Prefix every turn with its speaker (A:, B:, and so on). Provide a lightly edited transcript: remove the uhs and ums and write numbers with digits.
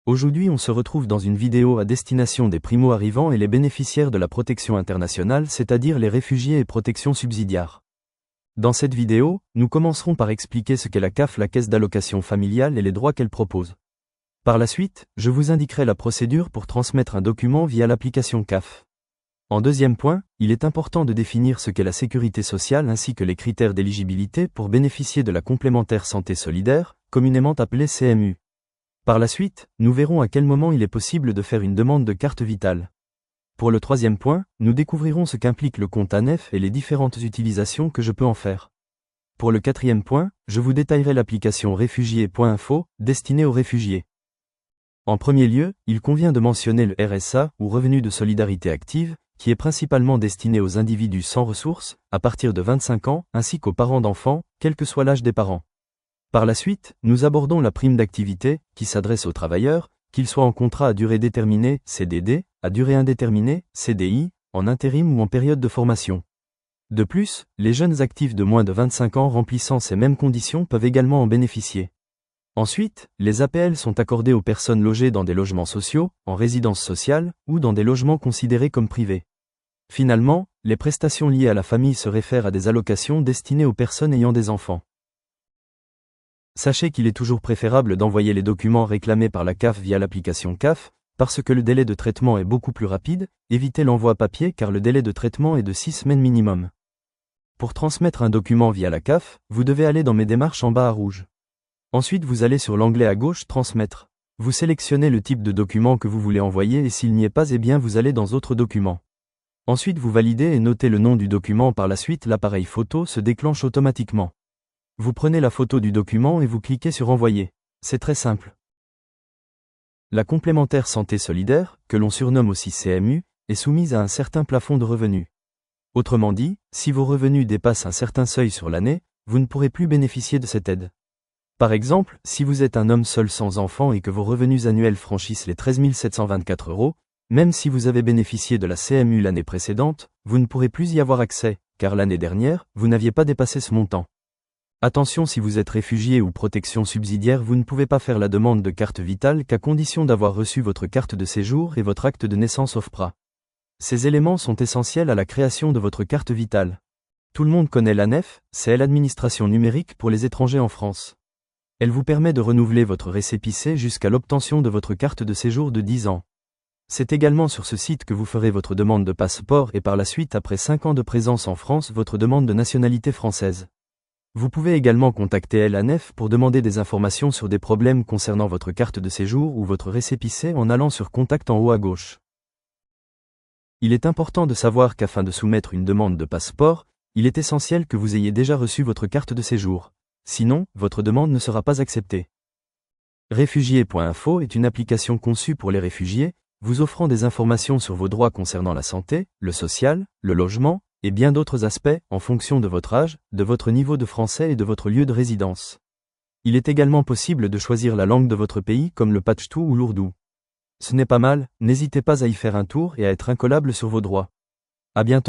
A: Aujourd'hui on se retrouve dans une vidéo à destination des primo-arrivants et les bénéficiaires de la protection internationale, c'est-à-dire les réfugiés et protection subsidiaire. Dans cette vidéo, nous commencerons par expliquer ce qu'est la CAF, la caisse d'allocation familiale et les droits qu'elle propose. Par la suite, je vous indiquerai la procédure pour transmettre un document via l'application CAF. En deuxième point, il est important de définir ce qu'est la sécurité sociale ainsi que les critères d'éligibilité pour bénéficier de la complémentaire santé solidaire, communément appelée CMU. Par la suite, nous verrons à quel moment il est possible de faire une demande de carte vitale. Pour le troisième point, nous découvrirons ce qu'implique le compte ANEF et les différentes utilisations que je peux en faire. Pour le quatrième point, je vous détaillerai l'application réfugiés.info, destinée aux réfugiés. En premier lieu, il convient de mentionner le RSA, ou Revenu de Solidarité Active, qui est principalement destiné aux individus sans ressources, à partir de 25 ans, ainsi qu'aux parents d'enfants, quel que soit l'âge des parents. Par la suite, nous abordons la prime d'activité, qui s'adresse aux travailleurs, qu'ils soient en contrat à durée déterminée, CDD, à durée indéterminée, CDI, en intérim ou en période de formation. De plus, les jeunes actifs de moins de 25 ans remplissant ces mêmes conditions peuvent également en bénéficier. Ensuite, les APL sont accordées aux personnes logées dans des logements sociaux, en résidence sociale, ou dans des logements considérés comme privés. Finalement, les prestations liées à la famille se réfèrent à des allocations destinées aux personnes ayant des enfants. Sachez qu'il est toujours préférable d'envoyer les documents réclamés par la CAF via l'application CAF, parce que le délai de traitement est beaucoup plus rapide, évitez l'envoi papier car le délai de traitement est de 6 semaines minimum. Pour transmettre un document via la CAF, vous devez aller dans Mes démarches en bas à rouge. Ensuite vous allez sur l'onglet à gauche Transmettre. Vous sélectionnez le type de document que vous voulez envoyer et s'il n'y est pas, vous allez dans Autres documents. Ensuite vous validez et notez le nom du document. Par la suite l'appareil photo se déclenche automatiquement. Vous prenez la photo du document et vous cliquez sur Envoyer. C'est très simple. La complémentaire santé solidaire, que l'on surnomme aussi CMU, est soumise à un certain plafond de revenus. Autrement dit, si vos revenus dépassent un certain seuil sur l'année, vous ne pourrez plus bénéficier de cette aide. Par exemple, si vous êtes un homme seul sans enfant et que vos revenus annuels franchissent les 13 724 €, même si vous avez bénéficié de la CMU l'année précédente, vous ne pourrez plus y avoir accès, car l'année dernière, vous n'aviez pas dépassé ce montant. Attention, si vous êtes réfugié ou protection subsidiaire, vous ne pouvez pas faire la demande de carte vitale qu'à condition d'avoir reçu votre carte de séjour et votre acte de naissance OFPRA. Ces éléments sont essentiels à la création de votre carte vitale. Tout le monde connaît l'ANEF, c'est l'administration numérique pour les étrangers en France. Elle vous permet de renouveler votre récépissé jusqu'à l'obtention de votre carte de séjour de 10 ans. C'est également sur ce site que vous ferez votre demande de passeport et par la suite, après 5 ans de présence en France, votre demande de nationalité française. Vous pouvez également contacter l'ANEF pour demander des informations sur des problèmes concernant votre carte de séjour ou votre récépissé en allant sur Contact en haut à gauche. Il est important de savoir qu'afin de soumettre une demande de passeport, il est essentiel que vous ayez déjà reçu votre carte de séjour. Sinon, votre demande ne sera pas acceptée. Réfugiés.info est une application conçue pour les réfugiés, vous offrant des informations sur vos droits concernant la santé, le social, le logement, et bien d'autres aspects, en fonction de votre âge, de votre niveau de français et de votre lieu de résidence. Il est également possible de choisir la langue de votre pays comme le pachtou ou l'ourdou. Ce n'est pas mal, n'hésitez pas à y faire un tour et à être incollable sur vos droits. À bientôt.